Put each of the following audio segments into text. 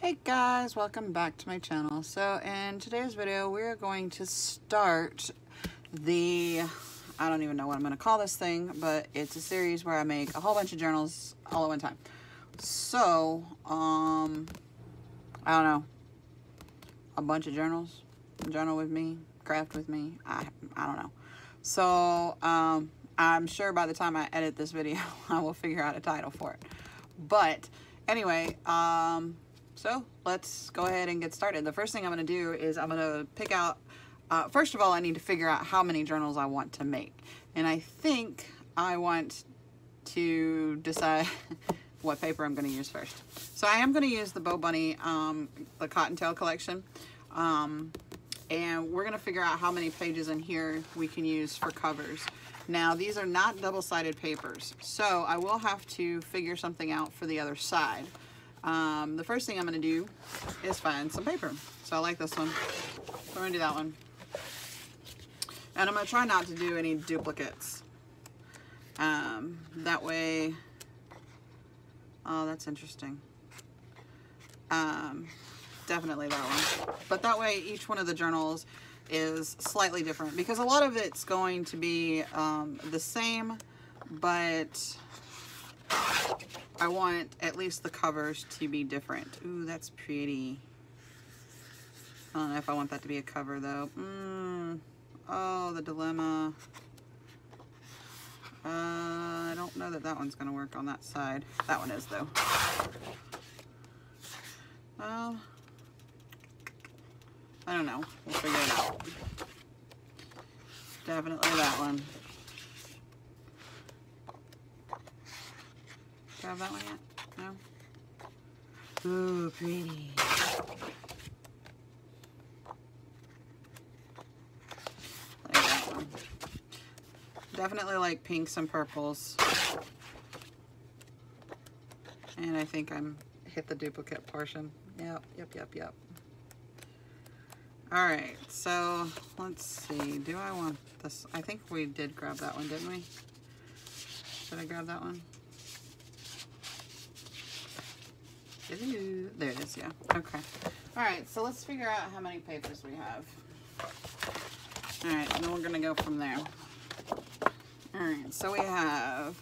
Hey guys, welcome back to my channel. So in today's video, we're going to start I don't even know what I'm going to call this thing, but it's a series where I make a whole bunch of journals all at one time. So, I don't know, a bunch of journals, journal with me, craft with me, I don't know. So, I'm sure by the time I edit this video, I will figure out a title for it. But anyway, so let's go ahead and get started. The first thing I'm going to do is I'm going to pick out, first of all, I need to figure out how many journals I want to make. And I think I want to decide what paper I'm going to use first. So I am going to use the Bo Bunny, the Cottontail collection. And we're going to figure out how many pages in here we can use for covers. Now, these are not double-sided papers, so I will have to figure something out for the other side. The first thing I'm going to do is find some paper. So I like this one. So I'm going to do that one. And I'm going to try not to do any duplicates. That way, oh, that's interesting. Definitely that one. But that way, each one of the journals is slightly different, because a lot of it's going to be the same, but I want at least the covers to be different. Ooh, that's pretty. I don't know if I want that to be a cover though. Oh, the dilemma. I don't know that that one's gonna work on that side. That one is though. I don't know. We'll figure it out. Definitely that one. Do I have that one yet? No? Ooh, pretty. Like that one. Definitely like pinks and purples. And I think I'm hit the duplicate portion. Yep. Alright, so let's see. Do I want this? I think we did grab that one, didn't we? Should I grab that one? There it is, yeah. Okay. Alright, so let's figure out how many papers we have. Alright, and then we're going to go from there. Alright, so we have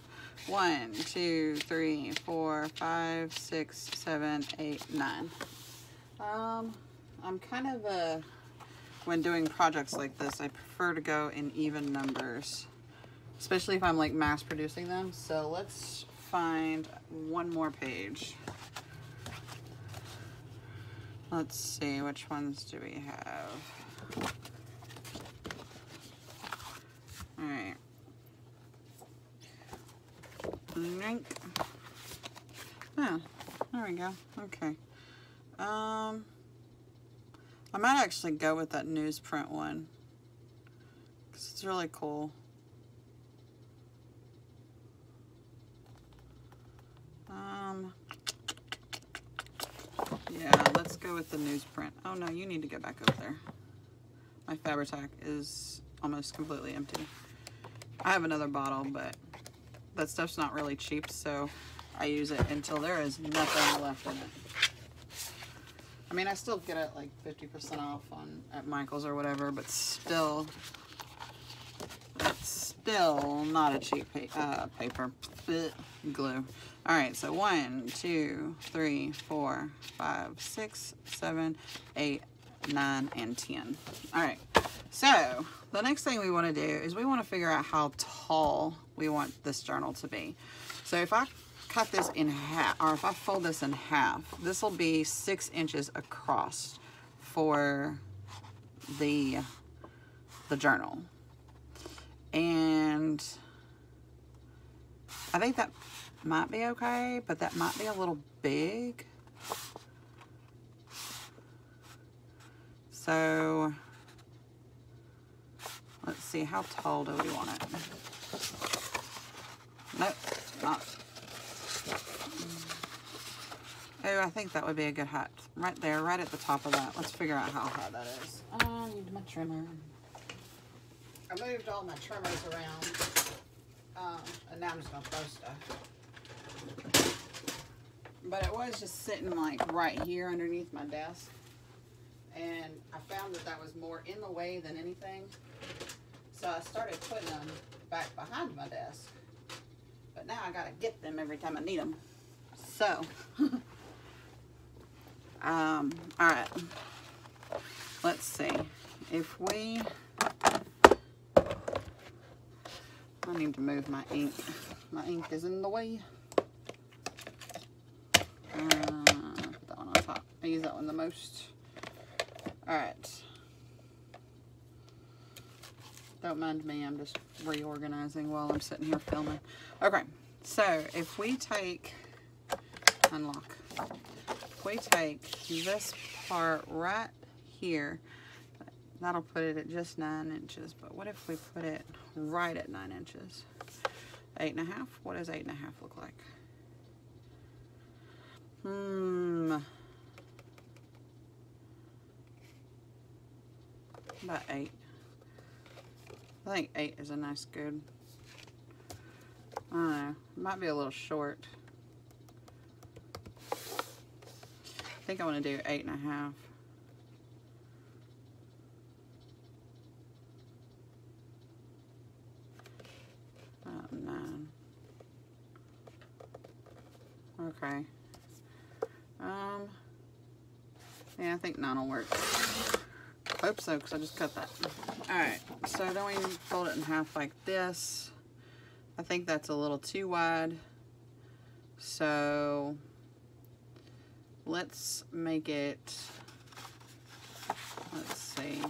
1, 2, 3, 4, 5, 6, 7, 8, 9. I'm kind of when doing projects like this, I prefer to go in even numbers, especially if I'm like mass producing them. So let's find one more page. Let's see, which ones do we have? All right. Drink. Oh, there we go. Okay. I might actually go with that newsprint one, because it's really cool. Yeah, let's go with the newsprint. Oh no, you need to go back over there. My Fabri-Tac is almost completely empty. I have another bottle, but that stuff's not really cheap, so I use it until there is nothing left in it. I mean, I still get it like 50% off at Michael's or whatever, but still, it's still not a cheap paper. Glue. All right, so 1, 2, 3, 4, 5, 6, 7, 8, 9, and 10. All right, so the next thing we want to do is we want to figure out how tall we want this journal to be. So if I cut this in half, or if I fold this in half, this will be 6 inches across for the journal. And I think that might be okay, but that might be a little big. So let's see, how tall do we want it? Nope, not. Oh, I think that would be a good height. Right there, right at the top of that. Let's figure out how high that is. I need my trimmer. I moved all my trimmers around, and now I'm just going to throw stuff. But it was just sitting like right here underneath my desk. And I found that that was more in the way than anything. So I started putting them back behind my desk. But now I gotta get them every time I need them. So, all right. Let's see. If we, I need to move my ink. My ink is in the way. Put that one on top. I use that one the most. All right. Don't mind me, I'm just reorganizing while I'm sitting here filming. Okay, so if we take, unlock, if we take this part right here, that'll put it at just 9 inches, but what if we put it right at 9 inches? 8.5, what does 8.5 look like? About 8. I think 8 is a nice good. I don't know. It might be a little short. I think I want to do 8.5. About 9. Okay. Yeah, I think 9 will work. Hope so, because I just cut that. Alright, so then we fold it in half like this. I think that's a little too wide. So let's make it, let's see,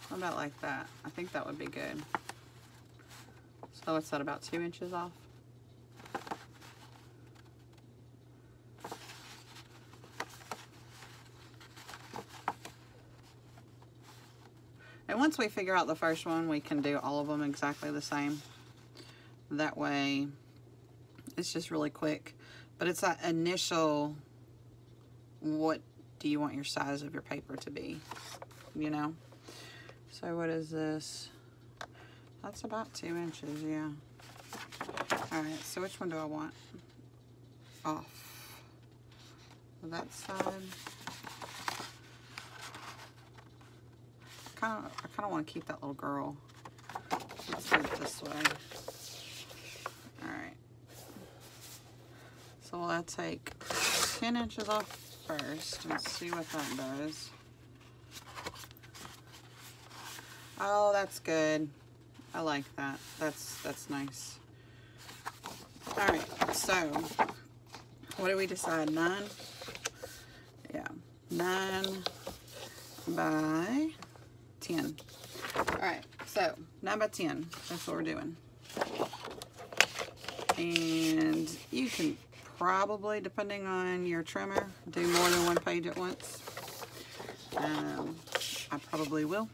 how about like that? I think that would be good. So what's that, about 2 inches off? And once we figure out the first one, we can do all of them exactly the same. That way, it's just really quick. But it's that initial, what do you want your size of your paper to be, you know? So what is this? That's about 2 inches, yeah. All right, so which one do I want? Off. That side. I kind of want to keep that little girl. Let's do it this way. All right. So we'll take 10 inches off first and see what that does. Oh, that's good. I like that. That's nice. All right. So what do we decide? 9? Yeah. 9 by 10. All right, so 9 by 10, that's what we're doing. And you can probably, depending on your trimmer, do more than one page at once. I probably will.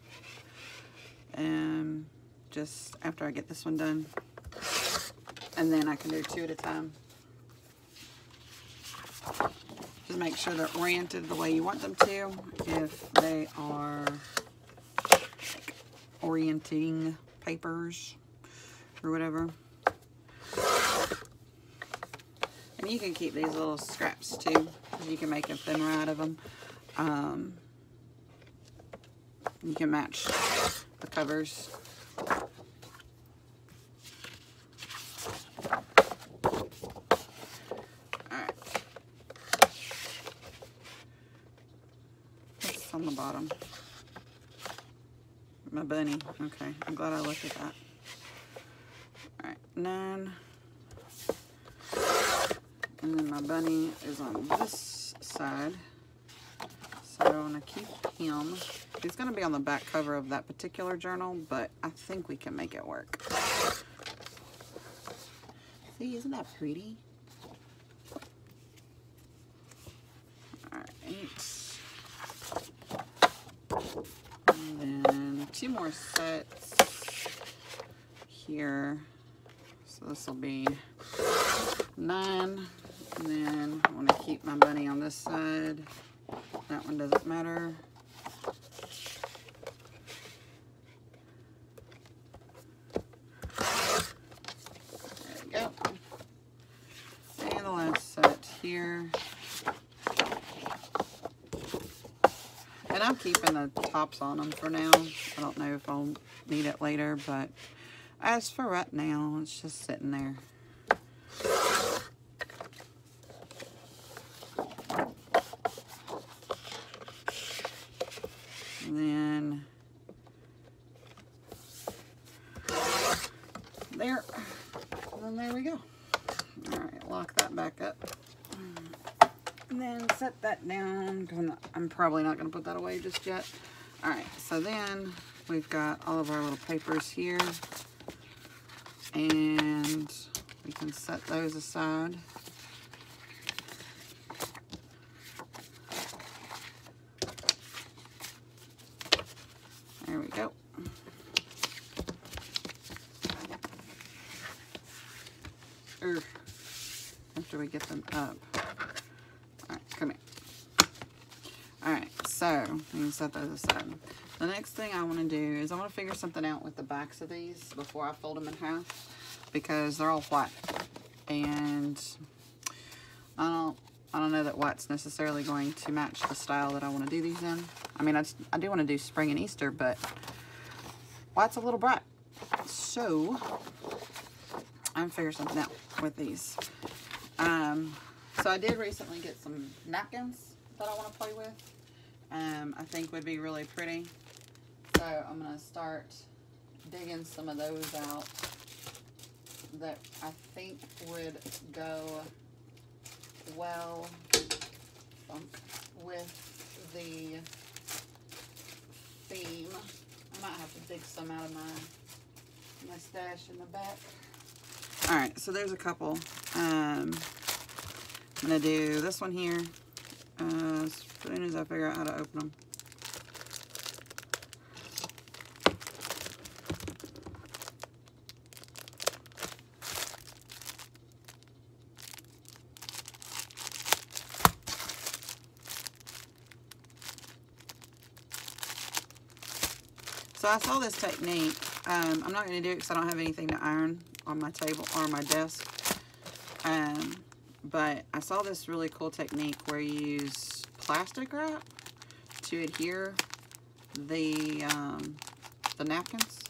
Just after I get this one done. And then I can do 2 at a time. Just make sure they're oriented the way you want them to. If they are orienting papers or whatever. And you can keep these little scraps too, because you can make a thinner out of them. You can match the covers. Alright. What's on the bottom? My bunny. Okay, I'm glad I looked at that. Alright, 9. And then my bunny is on this side. So I want to keep him. He's going to be on the back cover of that particular journal, but I think we can make it work. See, isn't that pretty? Alright. And then 2 more sets here. So this will be 9. And then I want to keep my bunny on this side. That one doesn't matter. There we go. And the last set here. And I'm keeping the tops on them for now. I don't know if I'll need it later, but as for right now, it's just sitting there. And then there. And then there we go. All right, lock that back up. And then set that down. I'm probably not going to put that away just yet. All right, so then we've got all of our little papers here. And we can set those aside. There we go. After we get them up. Alright, come here. Alright, so we can set those aside. The next thing I want to do is I want to figure something out with the backs of these before I fold them in half, because they're all white. And I don't know that white's necessarily going to match the style that I want to do these in. I mean, I do want to do spring and Easter, but white's a little bright. So I'm gonna figure something out with these. So I did recently get some napkins that I want to play with. I think would be really pretty. So I'm gonna start digging some of those out that I think would go well with the theme. I might have to dig some out of my stash in the back. Alright, so there's a couple. I'm going to do this one here as soon as I figure out how to open them. So I saw this technique. I'm not going to do it because I don't have anything to iron on my table or my desk. But I saw this really cool technique where you use plastic wrap to adhere the napkins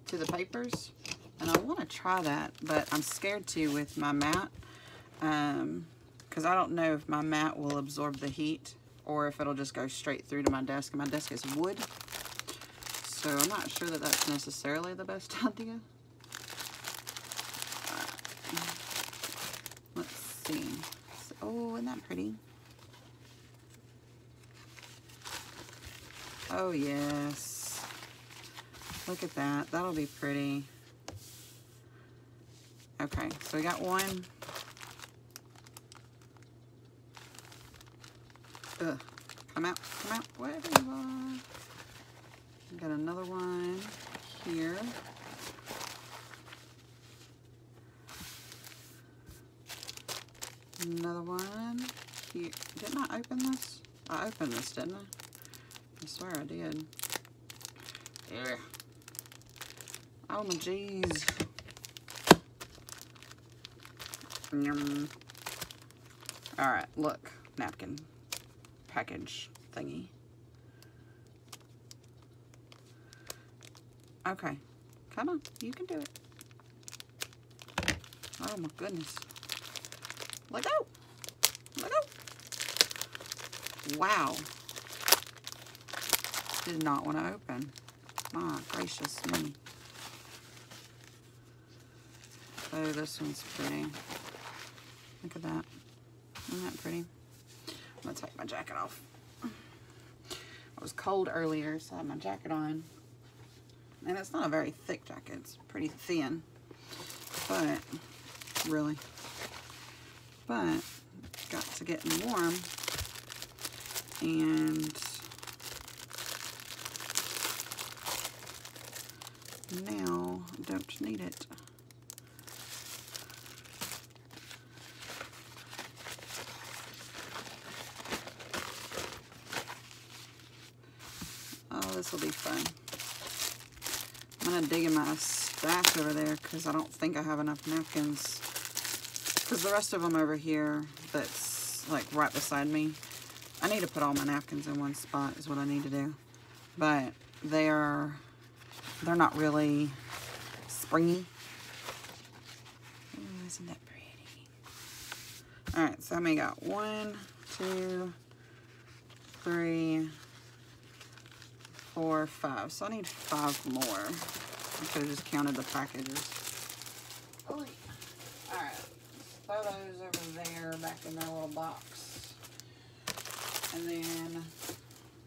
to the papers. And I want to try that, but I'm scared to with my mat, because I don't know if my mat will absorb the heat or if it'll just go straight through to my desk. And my desk is wood, so I'm not sure that that's necessarily the best idea. Let's see. Oh, isn't that pretty? Oh, yes. Look at that. That'll be pretty. Okay, so we got one. Ugh. Come out. Come out. Wherever you are. We got another one here. Another one here. Didn't I open this? I opened this, didn't I? I swear I did. Yeah. Oh my jeez. Alright, look. Napkin package thingy. Okay. Come on. You can do it. Oh my goodness. Let go. Let go. Wow. Did not want to open. My gracious me. Oh, this one's pretty. Look at that. Isn't that pretty? I'm going to take my jacket off. It was cold earlier, so I had my jacket on. And it's not a very thick jacket. It's pretty thin. But, really. But, got to getting warm. And now, don't need it. Oh, this will be fun. I'm going to dig in my stash over there because I don't think I have enough napkins. Because the rest of them over here that's like right beside me. I need to put all my napkins in one spot is what I need to do. But they're not really springy. Ooh, isn't that pretty? Alright, so I may got 1, 2, 3, 4, 5. So I need 5 more. I could have just counted the packages. Alright, throw those over there back in their little box. And then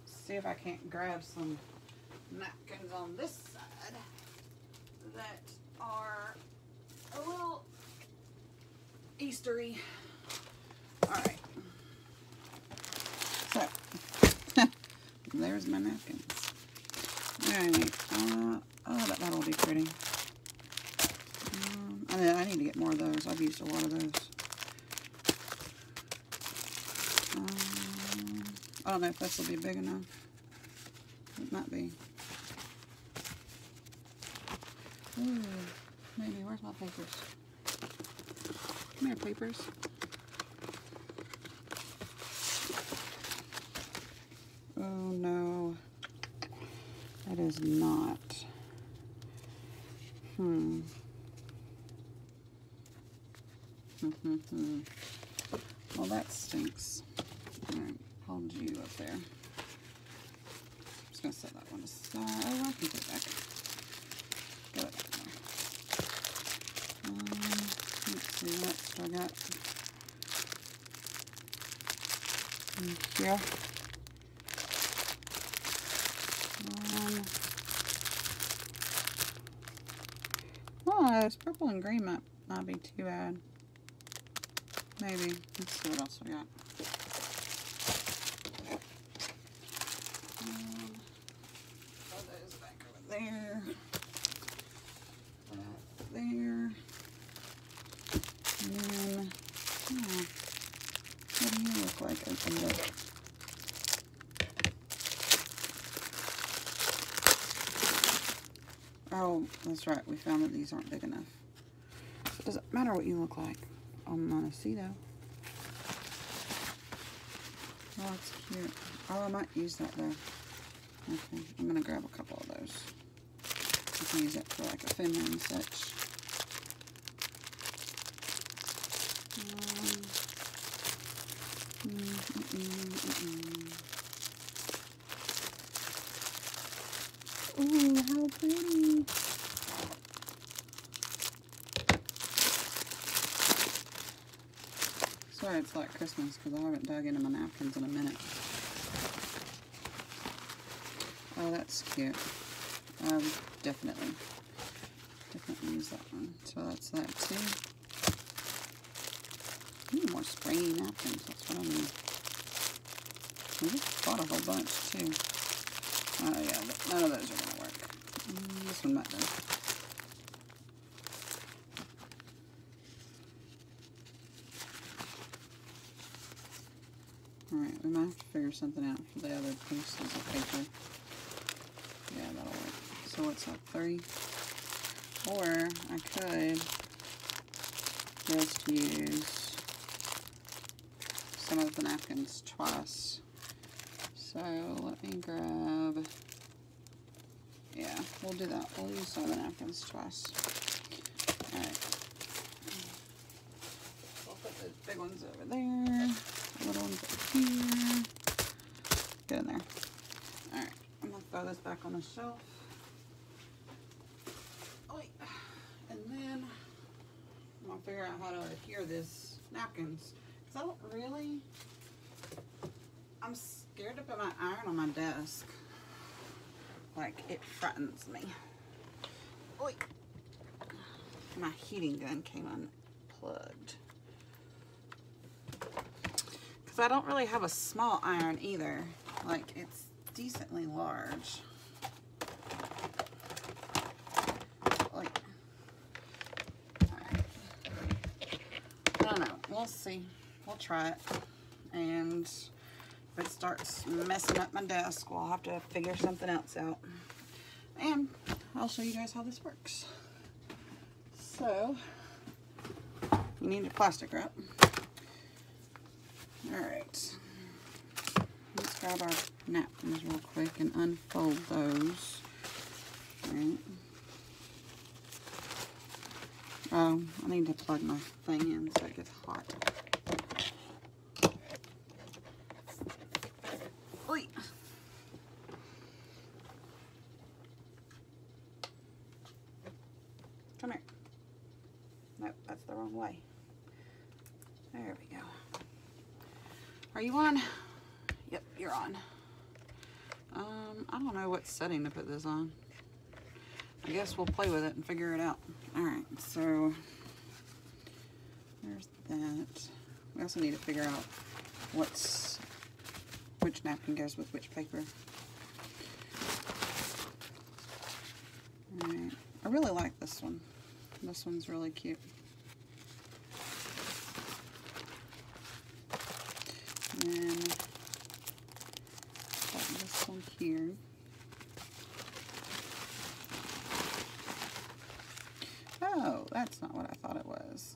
see if I can't grab some napkins on this side that are a little Eastery. Alright. So, there's my napkins. Alright. Oh, that'll be pretty. I need to get more of those. I've used a lot of those. I don't know if this will be big enough. It might be. Ooh, maybe. Where's my papers? Come here, papers. Oh no. That is not. Well, that stinks. Alright, hold you up there. I'm just going to set that one aside. Oh, I can put it back. Go back there. Let's see what else I got. Here. Oh, this purple and green might not be too bad. Maybe. Let's see what else we got. Throw those back over there. That there. And then, what do you look like? Open it. Oh, that's right. We found that these aren't big enough. So it doesn't matter what you look like. I'm gonna see though. Oh, it's cute. Oh, I might use that though. Okay, I'm gonna grab a couple of those. I can use it for like a finner and such. Ooh, how pretty! Sorry, it's like Christmas because I haven't dug into my napkins in a minute. Oh, that's cute. Definitely use that one. So that's that too. I need more springy napkins. That's what I need. I just bought a whole bunch too. Oh yeah, but none of those are gonna work. This one might do. Alright, we might have to figure something out for the other pieces of paper. Yeah, that'll work. So what's that, 3? Or I could just use some of the napkins twice. So let me grab, yeah, we'll do that. We'll use some of the napkins twice. Alright. We'll put the big ones over there. Little ones up here. Get in there. Alright, I'm going to throw this back on the shelf. And then I'm going to figure out how to adhere this napkins. Because I don't really, I'm scared to put my iron on my desk. Like, it frightens me. Oy. My heating gun came unplugged. Because I don't really have a small iron either. Like, it's decently large. Like, alright. I don't know. We'll see. We'll try it. And if it starts messing up my desk, we'll have to figure something else out. And I'll show you guys how this works. So, you need a plastic wrap. Alright. Let's grab our napkins real quick and unfold those. Alright. Oh, I need to plug my thing in so it gets hot. Oi. Come here. Nope, that's the wrong way. There we go. Are you on? Yep, you're on. I don't know what setting to put this on. I guess we'll play with it and figure it out. Alright, so there's that. We also need to figure out which napkin goes with which paper. Alright, I really like this one. This one's really cute. And then got this one here. Oh, that's not what I thought it was.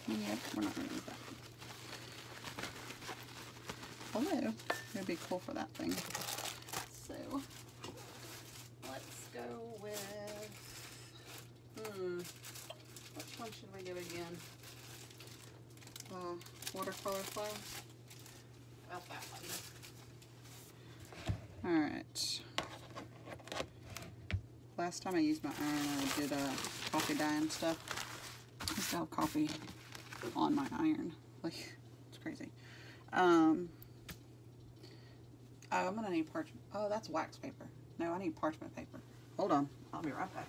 Yep, we're not going to use that. Although, it'd be cool for that thing. So, let's go with, which one should we do again? Watercolor flow? About that one. Alright. Last time I used my iron, I did coffee dye and stuff. I still have coffee on my iron. Like, it's crazy. Oh, I'm gonna need parchment. Oh, that's wax paper. No, I need parchment paper. Hold on, I'll be right back.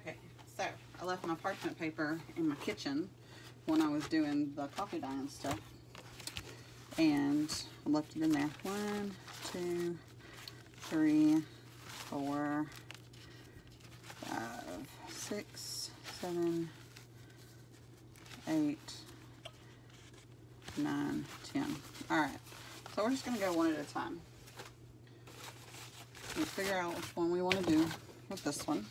Okay, so I left my parchment paper in my kitchen when I was doing the coffee dye and stuff, and I left it in there. 1, 2, 3, 4, 5, 6, 7, 8, 9, 10. Alright, so we're just going to go one at a time. Let's figure out which one we want to do with this one.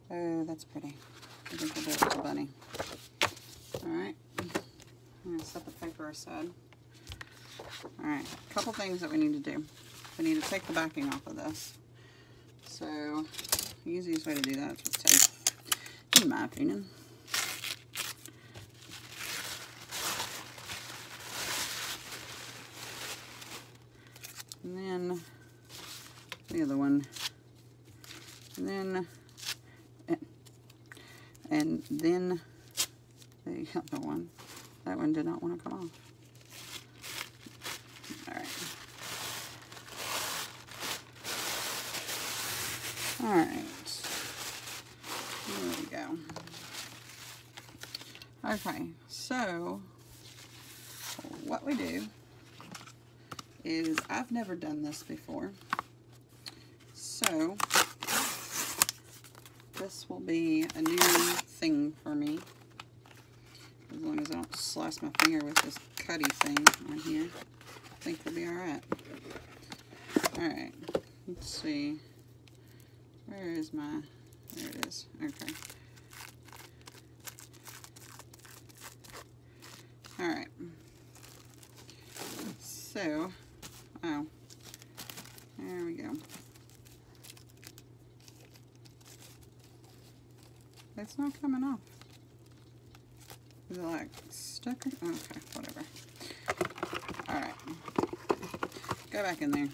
Oh, that's pretty. I think we'll do it with the bunny. Alright. I'm going to set the paper aside. Alright, a couple things that we need to do. We need to take the backing off of this. So, the easiest way to do that is with tape, in my opinion. And then the other one. And then the other one. That one did not want to come off. Alright. Alright. There we go. Okay, so what we do is, I've never done this before, so this will be a new thing for me, as long as I don't slice my finger with this cutty thing on here. I think we'll be alright. Alright, let's see, where is my, there it is, okay. Alright, so, oh, there we go. It's not coming off. Is it like stuck? Okay, whatever. Alright. Go back in there.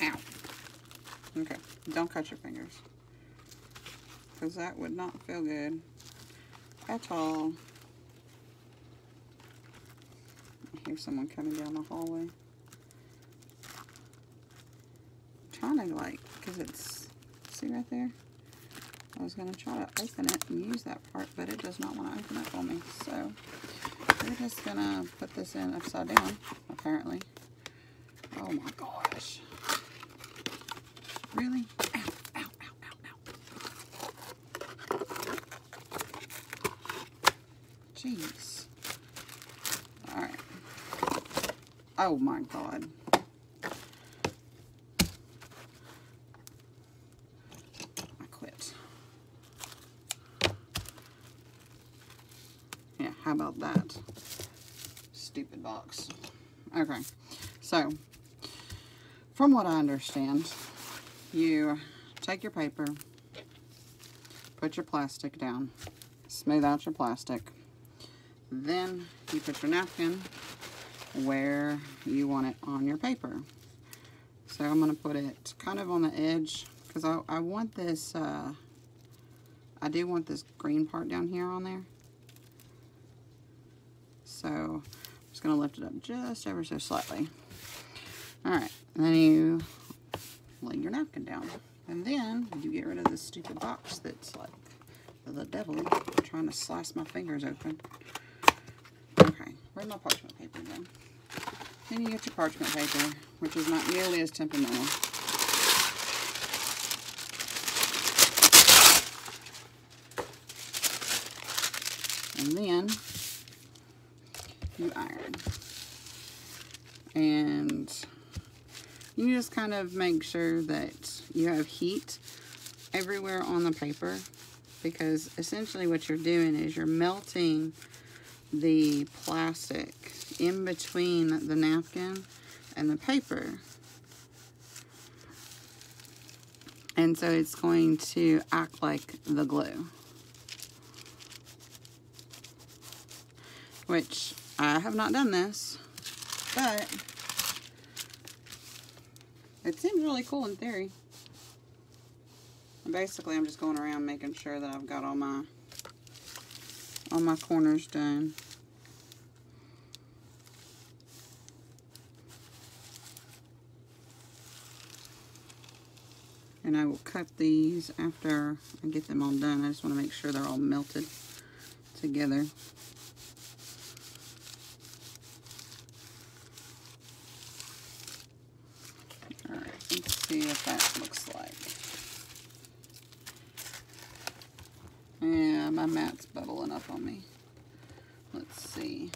Ow. Okay, don't cut your fingers, because that would not feel good at all. I hear someone coming down the hallway. I'm trying to, like, because it's, see right there? I was going to try to open it and use that part, but it does not want to open it for me. So, we're just gonna put this in upside down, apparently. Oh my gosh. Really? Ow, ow, ow, ow, ow. Jeez. Alright. Oh my god. I quit. Yeah, how about that? Stupid box. Okay. So, from what I understand, you take your paper, put your plastic down, smooth out your plastic, then you put your napkin where you want it on your paper. So I'm going to put it kind of on the edge, because I want this, I do want this green part down here on there. So I'm just going to lift it up just ever so slightly. Alright, and then you lay your napkin down. And then you get rid of this stupid box that's like the devil trying to slice my fingers open. Okay, where's my parchment paper then? Then you get your parchment paper, which is not nearly as temperamental. And then you iron. And you just kind of make sure that you have heat everywhere on the paper, because essentially what you're doing is you're melting the plastic in between the napkin and the paper. And so it's going to act like the glue. Which, I have not done this, but it seems really cool in theory. And basically, I'm just going around making sure that I've got all my corners done. And I will cut these after I get them all done. I just want to make sure they're all melted together. Alright, let's see what that looks like. Yeah, my mat's bubbling up on me. Let's see.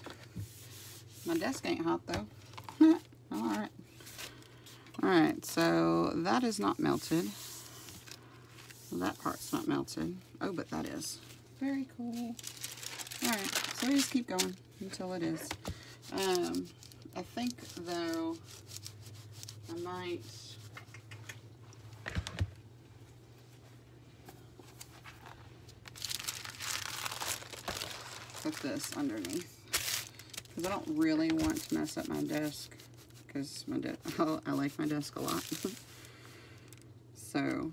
My desk ain't hot though. Alright. Alright, so that is not melted. That part's not melted. Oh, but that is. Very cool. Alright, so we just keep going until it is. I think, though, I might put this underneath, because I don't really want to mess up my desk, because I like my desk a lot. So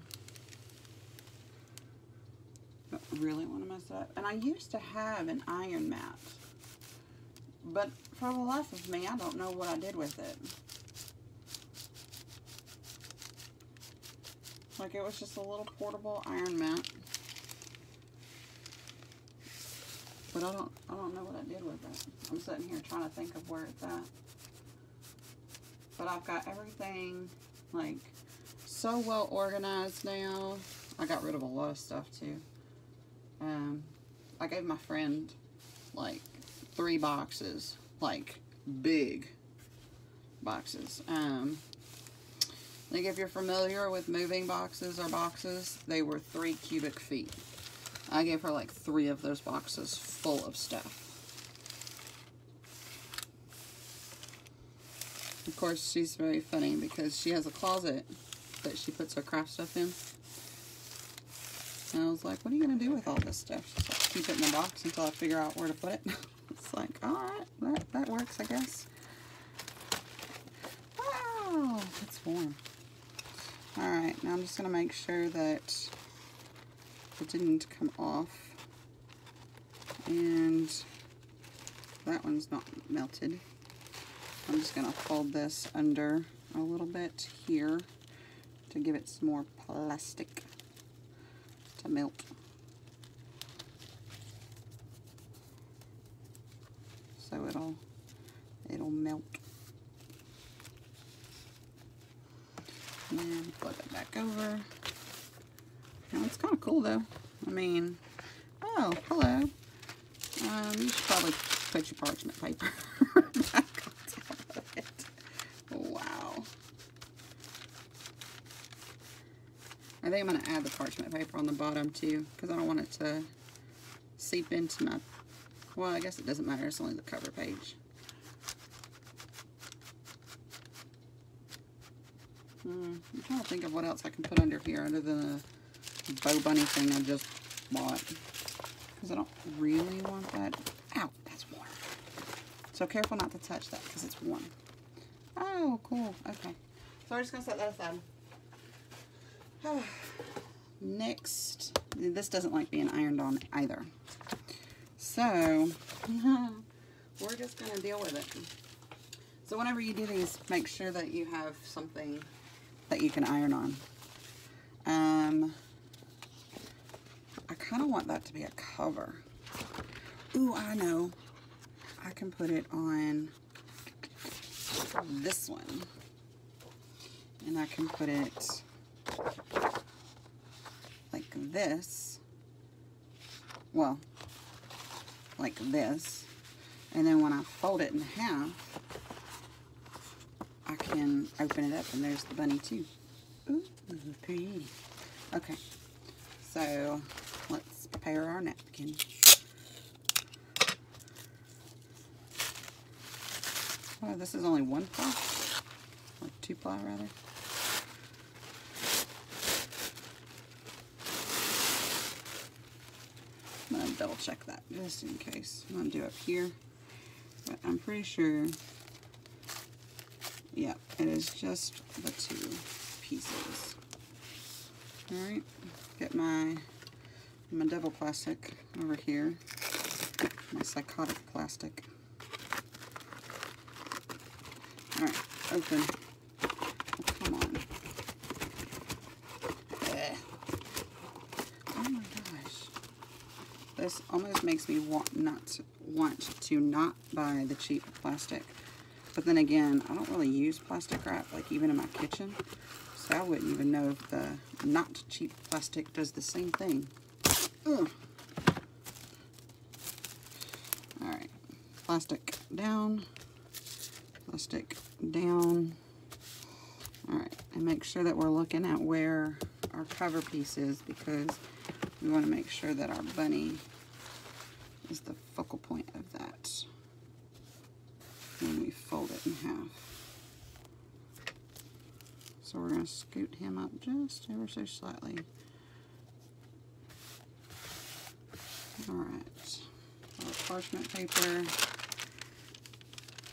don't really want to mess it up. And I used to have an iron mat, but for the life of me, I don't know what I did with it. Like, it was just a little portable iron mat. But I don't know what I did with it. I'm sitting here trying to think of where it's at. But I've got everything, like, so well organized now. I got rid of a lot of stuff, too. I gave my friend, like, 3 boxes. Like, big boxes. Like, if you're familiar with moving boxes or boxes, they were 3 cubic feet. I gave her like 3 of those boxes full of stuff. Of course, she's very funny because she has a closet that she puts her craft stuff in. And I was like, what are you going to do with all this stuff? She's like, keep it in the box until I figure out where to put it. It's like, alright, that works, I guess. Oh, it's warm. Alright, now I'm just going to make sure that it didn't come off, and that one's not melted. I'm just going to fold this under a little bit here to give it some more plastic to melt. so it'll melt. And then flip it back over. Now it's kind of cool though. I mean, oh, hello. You should probably put your parchment paper back on top of it. Wow. I think I'm going to add the parchment paper on the bottom too, because I don't want it to seep into my, well, I guess it doesn't matter, it's only the cover page. I'm trying to think of what else I can put under here other than a bow bunny thing I just bought, because I don't really want that. Ow, that's warm. So careful not to touch that because it's warm. Oh, cool. Okay. So we're just going to set that aside. Next, this doesn't like being ironed on either. So, we're just going to deal with it. So whenever you do these, make sure that you have something that you can iron on. I kind of want that to be a cover. Ooh, I know. I can put it on this one. And I can put it like this. Well, like this. And then when I fold it in half, I can open it up and there's the bunny too. Ooh, pretty. Okay, so let's prepare our napkin. Oh, this is only one ply, or 2 ply rather. I'm gonna double check that just in case. I'm gonna do up here, but I'm pretty sure, yeah, it is just the 2 pieces. All right, get my double plastic over here, my psychotic plastic. All right, open. Oh, come on. Oh my gosh. This almost makes me want to not buy the cheap plastic. But then again, I don't really use plastic wrap, like even in my kitchen. So I wouldn't even know if the not cheap plastic does the same thing. Ugh. All right, plastic down. Plastic down. All right, and make sure that we're looking at where our cover piece is, because we want to make sure that our bunny is the focal point of that when we fold it in half. So we're going to scoot him up just ever so slightly. All right, our parchment paper.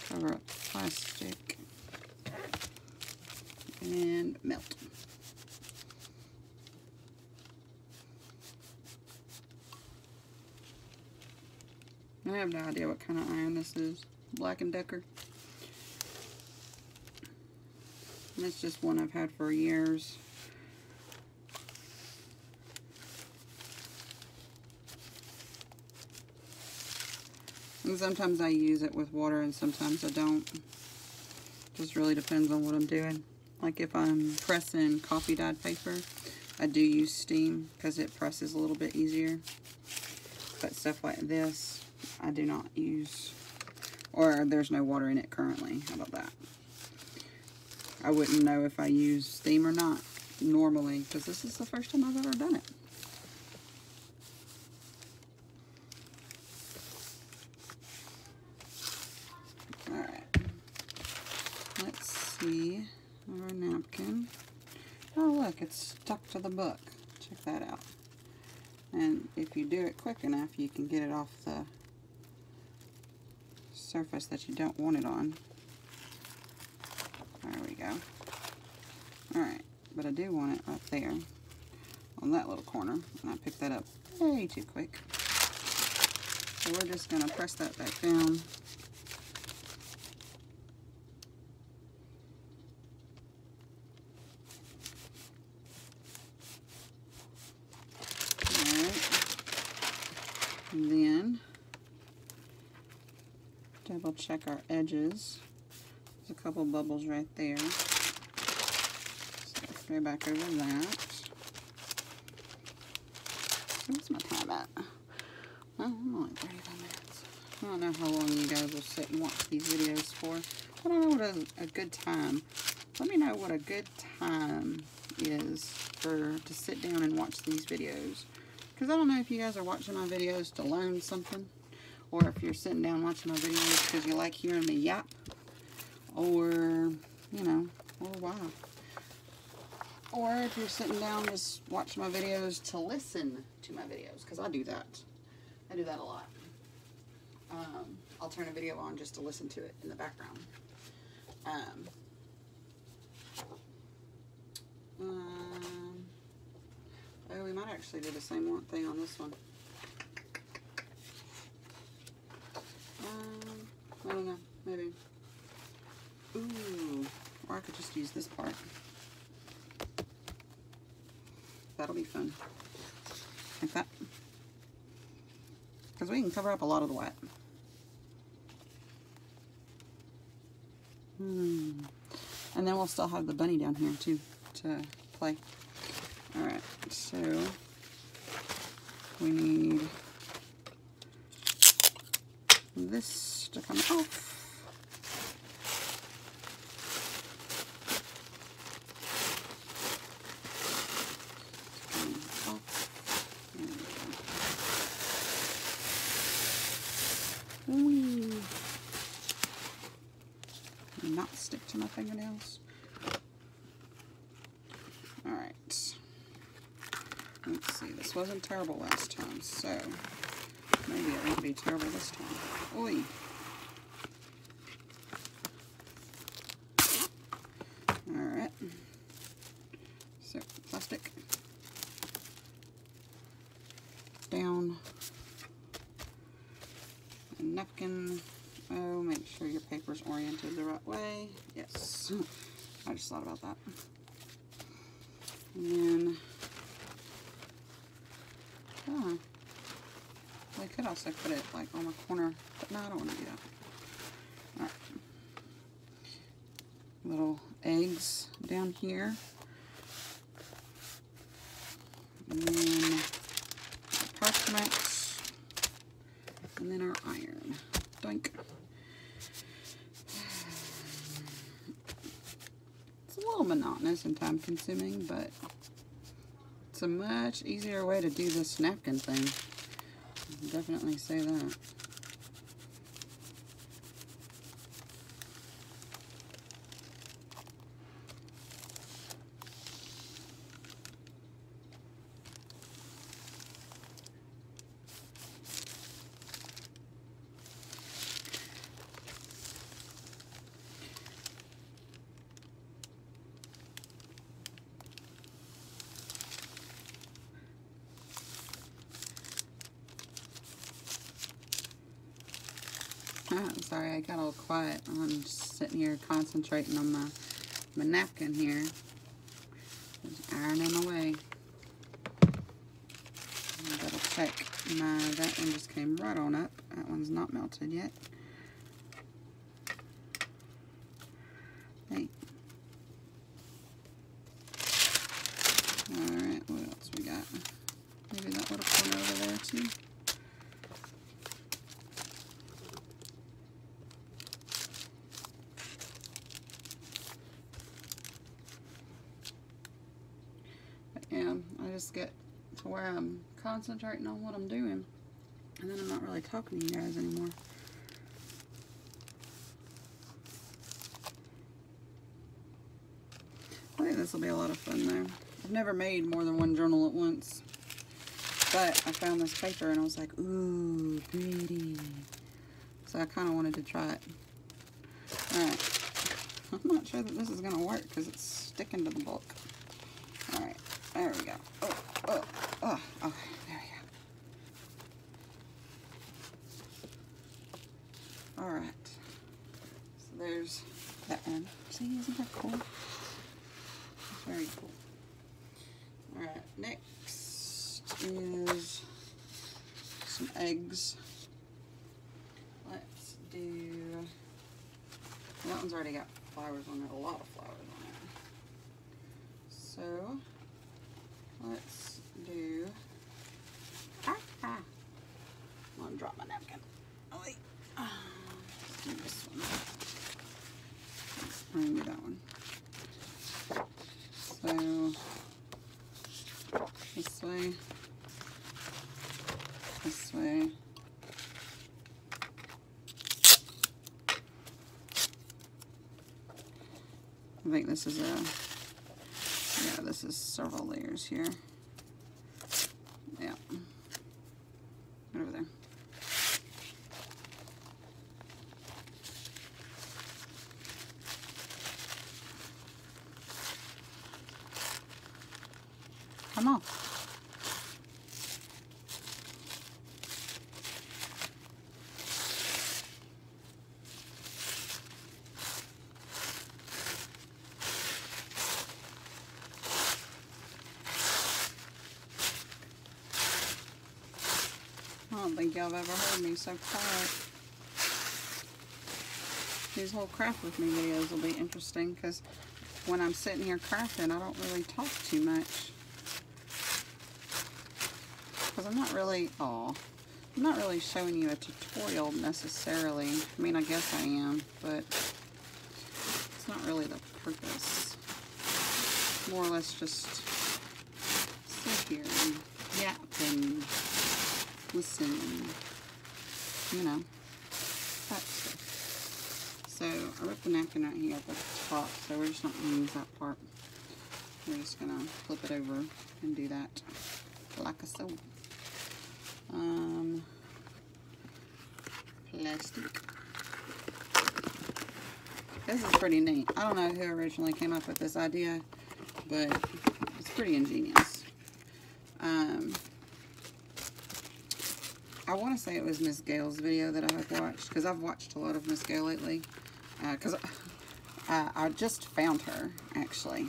Cover up plastic and melt. I have no idea what kind of iron this is. Black & Decker. And it's just one I've had for years. And sometimes I use it with water and sometimes I don't. Just really depends on what I'm doing. Like if I'm pressing coffee dyed paper, I do use steam because it presses a little bit easier. But stuff like this, I do not use, or there's no water in it currently. How about that? I wouldn't know if I use steam or not normally because this is the first time I've ever done it. See our napkin. Oh look, it's stuck to the book. Check that out. And if you do it quick enough, you can get it off the surface that you don't want it on. There we go. Alright, but I do want it right there on that little corner, and I picked that up way too quick. So we're just going to press that back down. And then double check our edges. There's a couple bubbles right there. So let's go back over that. So what's my time at? Well, I'm only 35 minutes. I don't know how long you guys will sit and watch these videos for. I don't know what a good time. Let me know what a good time is to sit down and watch these videos. Because I don't know if you guys are watching my videos to learn something, or if you're sitting down watching my videos because you like hearing me yap, or, you know, or why. Or if you're sitting down just watching my videos to listen to my videos, because I do that. I do that a lot. I'll turn a video on just to listen to it in the background. Oh, we might actually do the same thing on this one. I don't know, maybe. Ooh, or I could just use this part. That'll be fun. Like that. Because we can cover up a lot of the wet. And then we'll still have the bunny down here too to play. Alright, so we need this to come off. Not stick to my fingernails. Alright. Let's see, this wasn't terrible last time, so maybe it won't be terrible this time. Oi! Alright. So, plastic. Down. A napkin. Oh, make sure your paper's oriented the right way. Yes. I just thought about that. And then, I could also put it like on the corner, but no, I don't want to do that. Alright. Little eggs down here. And then parchment. And then our iron. Doink. It's a little monotonous and time consuming, but it's a much easier way to do this napkin thing. I'll definitely say that. Oh, sorry, I got all quiet. I'm just sitting here concentrating on my napkin here. Just ironing away. Double check. That one just came right on up. That one's not melted yet. Hey. Alright, what else we got? Maybe that little corner over there too. And I just get to where I'm concentrating on what I'm doing, and then I'm not really talking to you guys anymore. I think this will be a lot of fun though. I've never made more than one journal at once, but I found this paper and I was like, ooh, pretty. So I kind of wanted to try it. Alright. I'm not sure that this is going to work because it's sticking to the book. Alright. There we go. Oh, okay, there we go. Alright. So there's that end. See, isn't that cool? That's very cool. Alright, next is some eggs. Let's do That one's already got flowers on it, a lot of flowers on it. So let's do, I'm gonna drop my napkin. Oh wait, let's do this one. I'm gonna do that one. So this way, this way. I think this is yeah, this is several layers here. Yeah, right over there. Come on. I don't think y'all have ever heard me so quiet. These whole craft with me videos will be interesting because when I'm sitting here crafting, I don't really talk too much. Because I'm not really showing you a tutorial necessarily. I mean, I guess I am, but it's not really the purpose. More or less just sit here and yap and listen, you know, that stuff. So I ripped the napkin right here at the top, so we're just not going to use that part. We're just going to flip it over and do that like so. Plastic. This is pretty neat. I don't know who originally came up with this idea, but it's pretty ingenious. I want to say it was Miss Gail's video that I have watched, because I've watched a lot of Miss Gail lately, because I just found her, actually,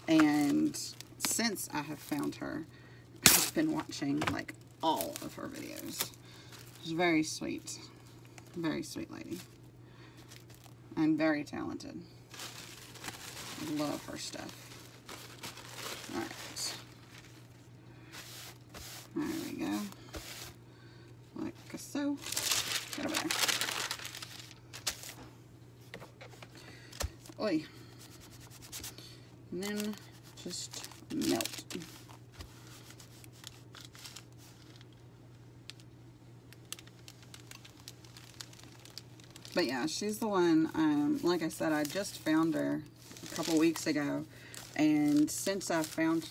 and since I have found her, I've been watching, like, all of her videos. She's very sweet lady, and very talented. I love her stuff. Alright. There we go. Like so. Get over there. Oi. And then just melt. But yeah, she's the one, like I said, I just found her a couple weeks ago, and since I found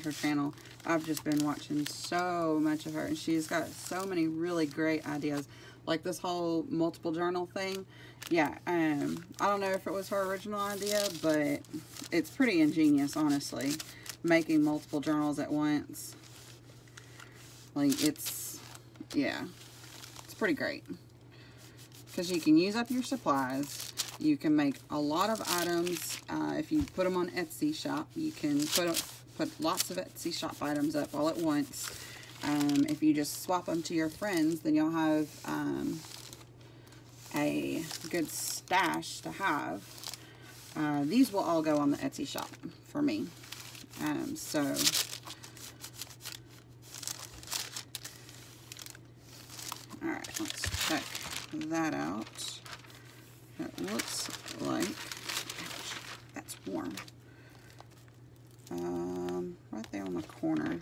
her channel, I've just been watching so much of her, and she's got so many really great ideas, like this whole multiple journal thing. Yeah, I don't know if it was her original idea, but it's pretty ingenious, honestly, making multiple journals at once. Like, it's, yeah, it's pretty great. Because you can use up your supplies. You can make a lot of items. If you put them on Etsy shop, you can put lots of Etsy shop items up all at once. If you just swap them to your friends, then you'll have a good stash to have. These will all go on the Etsy shop for me. So alright, let's check that out. It looks like, ouch, that's warm. Right there on the corner.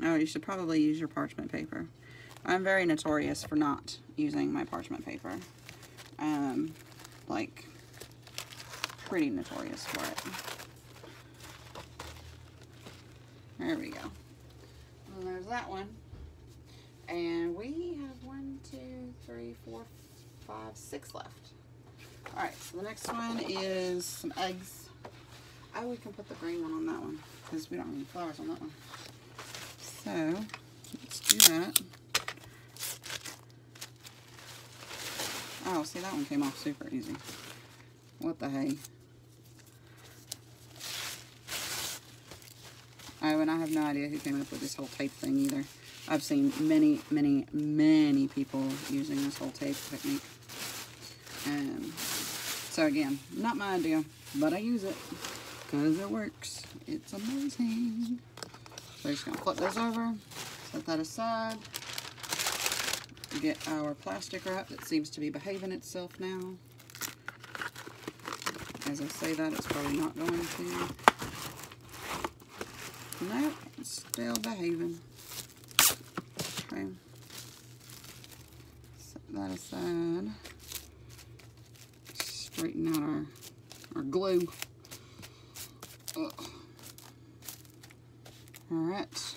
Oh, you should probably use your parchment paper. I'm very notorious for not using my parchment paper. Like, pretty notorious for it. There we go. And there's that one. And we have 1, 2, 3, 4, 5, 6 left. Alright, so the next one is some eggs. Oh, we can put the green one on that one, because we don't have any flowers on that one. So, let's do that. Oh, see, that one came off super easy. What the hey? Oh, and I have no idea who came up with this whole tape thing either. I've seen many, many, many people using this whole tape technique. So again, not my idea, but I use it because it works. It's amazing. So we're just gonna flip those over, set that aside, get our plastic wrap that seems to be behaving itself now. As I say that, it's probably not going to. No, it's still behaving. Okay. Set that aside. Straighten out our glue. Ugh. Alright.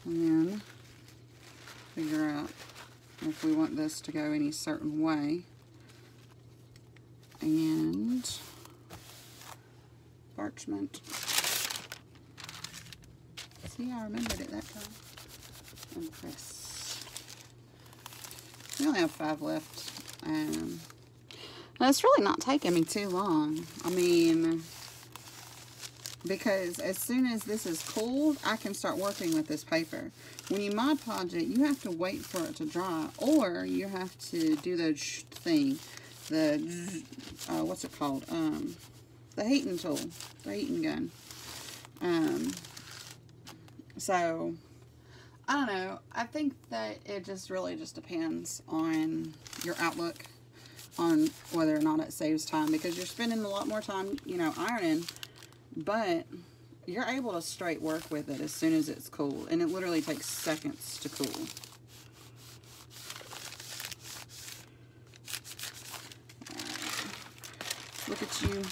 And then figure out if we want this to go any certain way. And parchment. See, I remembered it that time. And press. We only have 5 left. It's really not taking me too long. I mean, because as soon as this is cooled, I can start working with this paper. When you Mod Podge it, you have to wait for it to dry, or you have to do the thing, the what's it called? The heating tool, the heating gun. So I don't know. I think that it just really just depends on your outlook on whether or not it saves time, because you're spending a lot more time, you know, ironing, but you're able to straight work with it as soon as it's cool, and it literally takes seconds to cool. Look at you.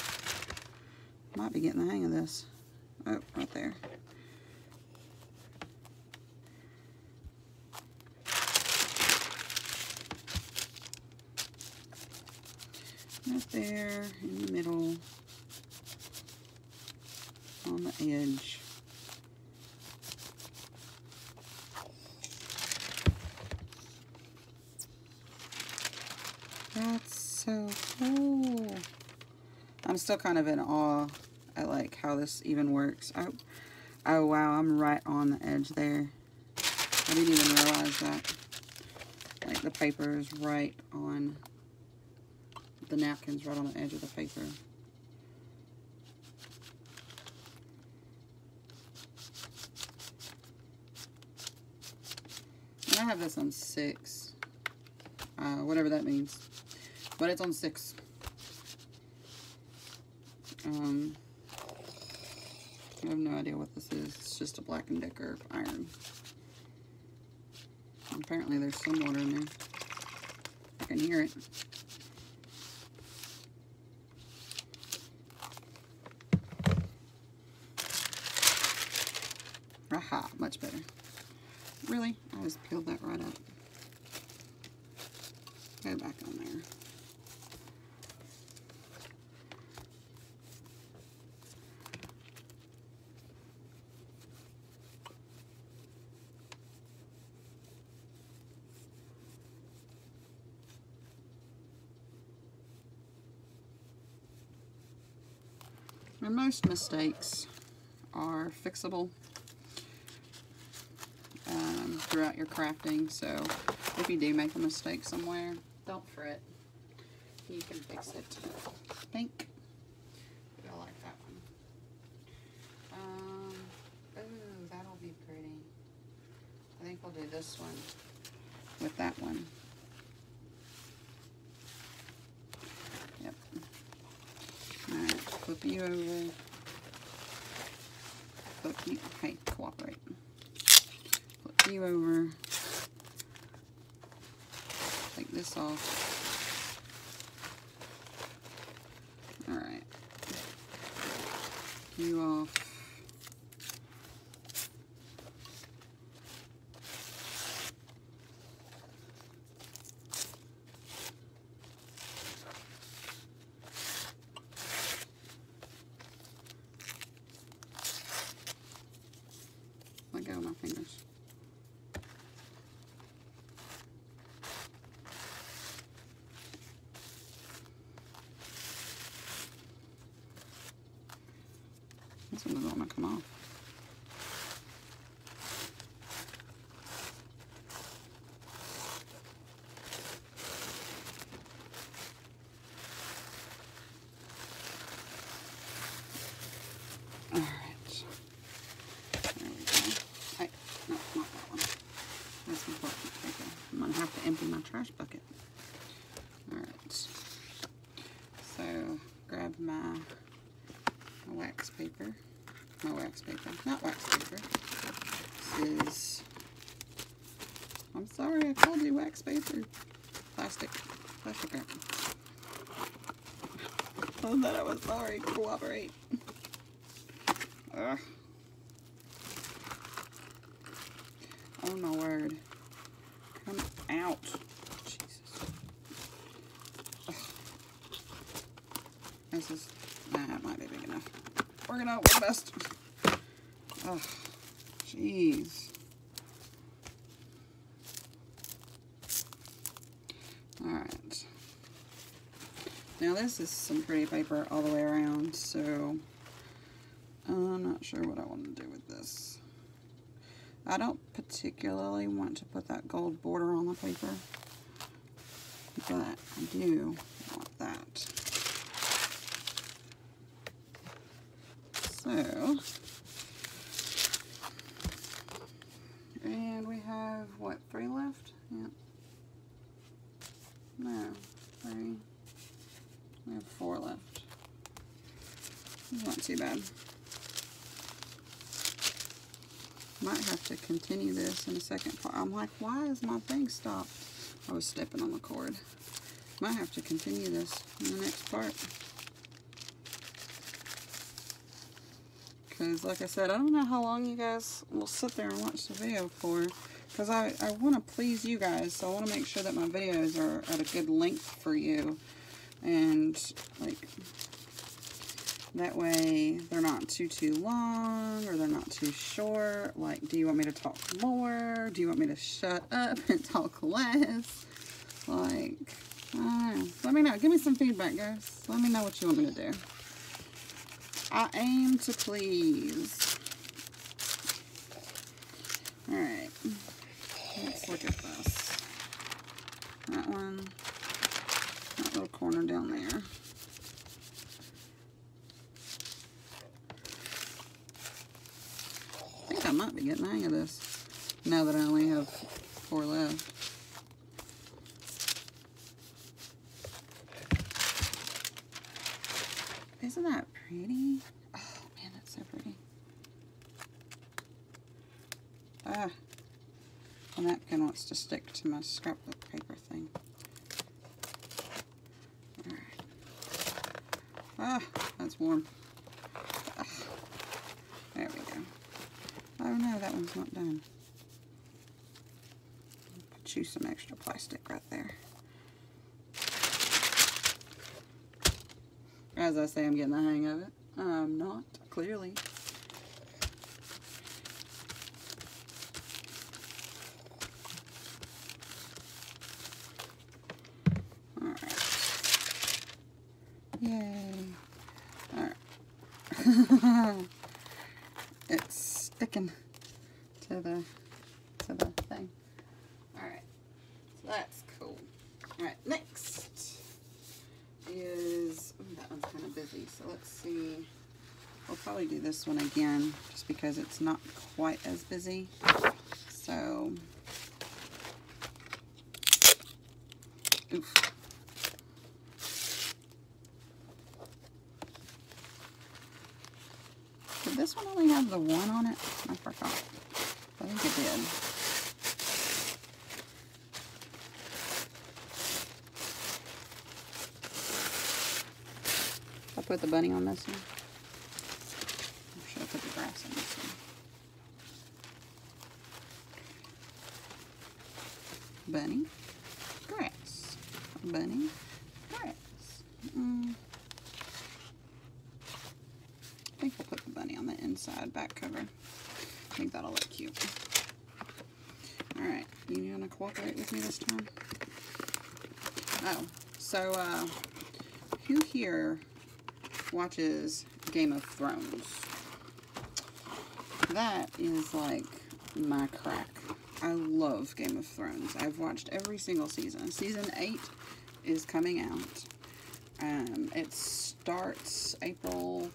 Might be getting the hang of this. Oh, right there. Right there in the middle, on the edge. That's so cool. I'm still kind of in awe at like how this even works. Oh wow, I'm right on the edge there. I didn't even realize that. Like the paper is right on, the napkin's right on the edge of the paper. And I have this on 6. Whatever that means. But it's on 6. I have no idea what this is. It's just a Black & Decker iron. Apparently there's some water in there. I can hear it. Aha, much better. Really? I just peeled that right up. Go back on there. And most mistakes are fixable throughout your crafting, so if you do make a mistake somewhere, don't fret. You can fix it. I think I like that one. Ooh, that'll be pretty. I think we'll do this one with that one. Yep. Alright, flip you over. Flip you, hey, cooperate. Flip you over. Take this off. Alright. You off. Let go of my fingers. This one doesn't want to come off. Empty my trash bucket. Alright. So, grab my wax paper. Not wax paper. This is, I'm sorry, I called you wax paper. Plastic wrap. Oh, that I was sorry. Cooperate. Ugh. Oh my word. Come out. Jesus. Ugh. This is, it might be big enough. We're gonna hope for the best. Oh, jeez. Alright. Now this is some pretty paper all the way around, so I'm not sure what I want to do with this. I don't particularly want to put that gold border on the paper, but I do want that. So, and we have, what, 3 left? Yep. No, 3. We have 4 left. Not too bad. Might have to continue this in the second part. I'm like, why is my thing stopped? I was stepping on the cord. Might have to continue this in the next part. Because, like I said, I don't know how long you guys will sit there and watch the video for. Because I want to please you guys, so I want to make sure that my videos are at a good length for you. And, like, that way they're not too long, or they're not too short. Like, do you want me to talk more? Do you want me to shut up and talk less? Like, I don't know. Let me know. Give me some feedback, guys. Let me know what you want me to do. I aim to please. Alright. Let's look at this. That one. That little corner down there. I think I might be getting the hang of this now that I only have 4 left. Isn't that pretty? Oh man, that's so pretty. Ah, the napkin wants to stick to my scrapbook paper thing. Alright. Ah, that's warm. Ah, there we go. Oh no, that one's not done. Put you some extra plastic right there. As I say, I'm getting the hang of it. I'm not, clearly. Alright. Yay. Alright. It's sticking to the thing. Alright. So that's cool. Alright, next is, ooh, that one's kind of busy, so let's see. We'll probably do this one again just because it's not quite as busy. So, oof. Did this one only have the 1 on it? I forgot. I think it did. I'll put the bunny on this one. Or should I put the grass on this one? Bunny, grass. Bunny, grass. I think we'll put the bunny on the inside back cover. I think that'll look cute. Alright, you gonna cooperate with me this time? Oh, so, who here watches Game of Thrones? that is like my crack. I love Game of Thrones. I've watched every single season. Season 8 is coming out. It starts April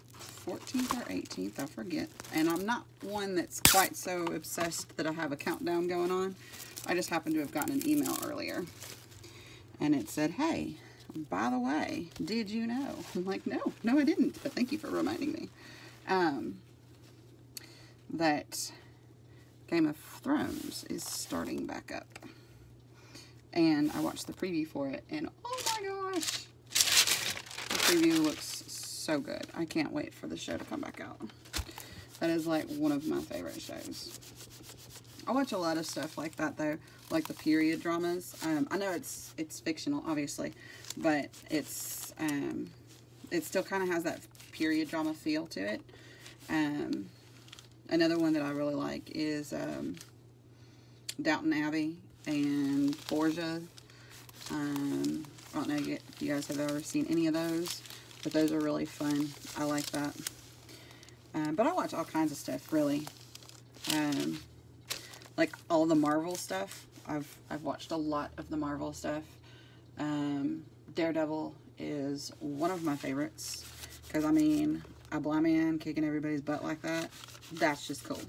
14th or 18th, I forget. And I'm not one that's quite so obsessed that I have a countdown going on. I just happened to have gotten an email earlier. And it said, hey, by the way, did you know? I'm like, no, I didn't. But thank you for reminding me. That Game of Thrones is starting back up. And I watched the preview for it, and oh my gosh, the preview looks so good. I can't wait for the show to come back out. That is like one of my favorite shows. I watch a lot of stuff like that though, like the period dramas. I know it's fictional, obviously, but it still kind of has that period drama feel to it. Another one that I really like is Downton Abbey and Borgia. I don't know if you guys have ever seen any of those, but those are really fun. I like that. But I watch all kinds of stuff, really. Like all the Marvel stuff. I've watched a lot of the Marvel stuff. Daredevil is one of my favorites. Because, I mean, a blind man kicking everybody's butt like that, that's just cool.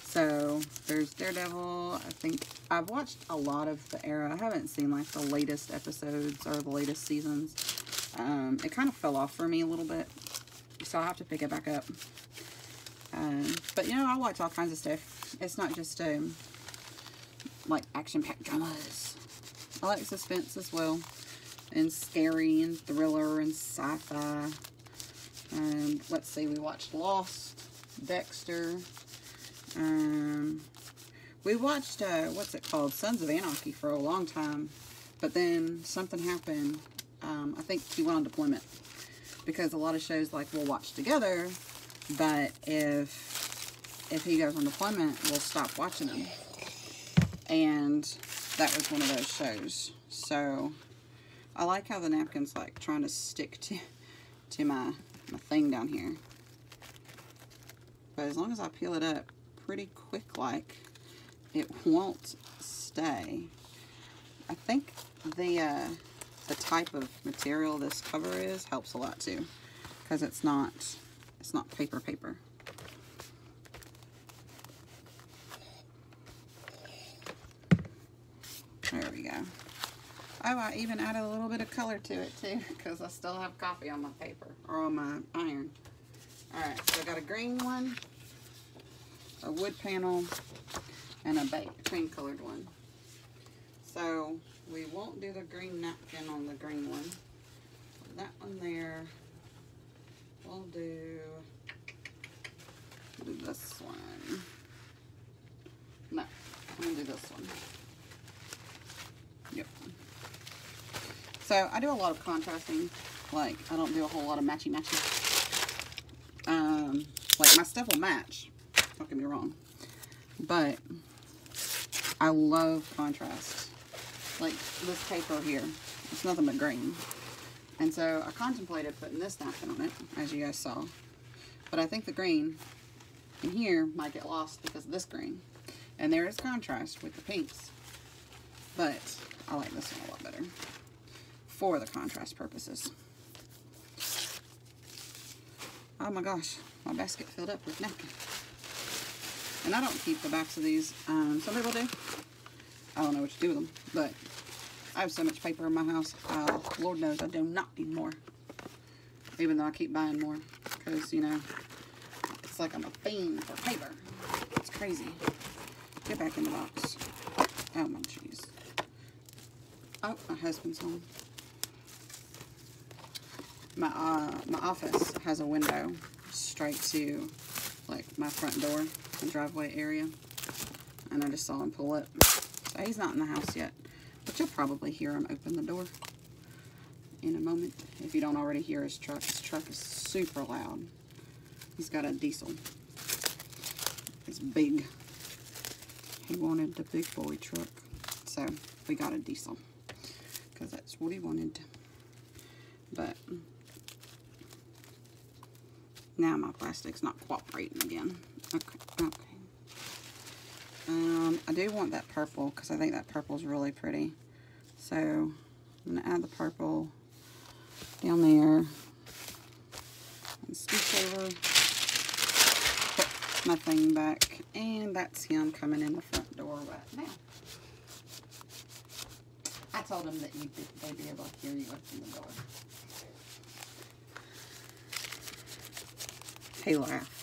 So, there's Daredevil. I think I've watched a lot of the era. I haven't seen, like, the latest episodes or the latest seasons. It kind of fell off for me a little bit. So, I'll have to pick it back up. But, you know, I watch all kinds of stuff. It's not just, like, action-packed dramas. I like suspense as well. And scary and thriller and sci-fi. Let's see, we watched Lost, Dexter. We watched, what's it called? Sons of Anarchy for a long time. But then something happened. I think he went on deployment. Because a lot of shows, like, we'll watch together. But if he goes on deployment, we'll stop watching them. And that was one of those shows. So, I like how the napkin's, like, trying to stick to my thing down here. But as long as I peel it up pretty quick, like, it won't stay. I think the type of material this cover is helps a lot, too. Because it's not paper. There we go. Oh, I even added a little bit of color to it too, because I still have coffee on my paper, or on my iron. Alright, so I got a green one, a wood panel, and a cream colored one. So, we won't do the green napkin on the green one. That one there. We'll do this one. No, I'm going to do this one. Yep. So, I do a lot of contrasting. Like, I don't do a whole lot of matchy-matchy. Like, my stuff will match. Don't get me wrong. But, I love contrast. Like, this paper here. It's nothing but green. And so, I contemplated putting this napkin on it, as you guys saw. But I think the green in here might get lost because of this green. And there is contrast with the pinks. But, I like this one a lot better. For the contrast purposes. Oh my gosh, my basket filled up with napkins. And I don't keep the backs of these. Some people do. I don't know what to do with them. But I have so much paper in my house. Lord knows I do not need more. Even though I keep buying more. Because, you know, it's like I'm a fiend for paper. It's crazy. Get back in the box. Oh my jeez. Oh, my husband's home. My office has a window straight to, like, my front door and driveway area. And I just saw him pull up. So he's not in the house yet. But you'll probably hear him open the door in a moment. If you don't already hear his truck. His truck is super loud. He's got a diesel. It's big. He wanted the big boy truck. So, we got a diesel. Because that's what he wanted. But, Now my plastic's not cooperating again. Okay, okay. I do want that purple because I think that purple is really pretty. So I'm going to add the purple down there. And scooch over. Put my thing back. And that's him coming in the front door right now. I told him that they'd be able to hear you open the door. He laughed.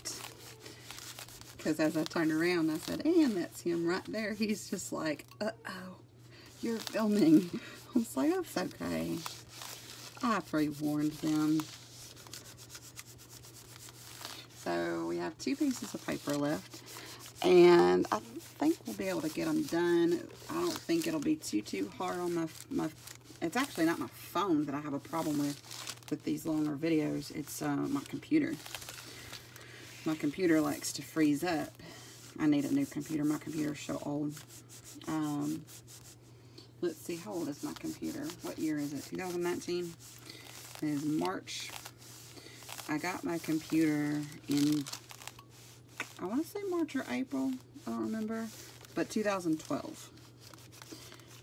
Because as I turned around, I said, and that's him right there. He's just like, uh-oh, you're filming. I was like, that's okay. I pre-warned them. So we have 2 pieces of paper left. And I think we'll be able to get them done. I don't think it'll be too hard on my it's actually not my phone that I have a problem with these longer videos. It's my computer. My computer likes to freeze up. I need a new computer. My computer's so old. Let's see, how old is my computer? What year is it? 2019? It is March. I got my computer in, I want to say March or April. I don't remember. But 2012.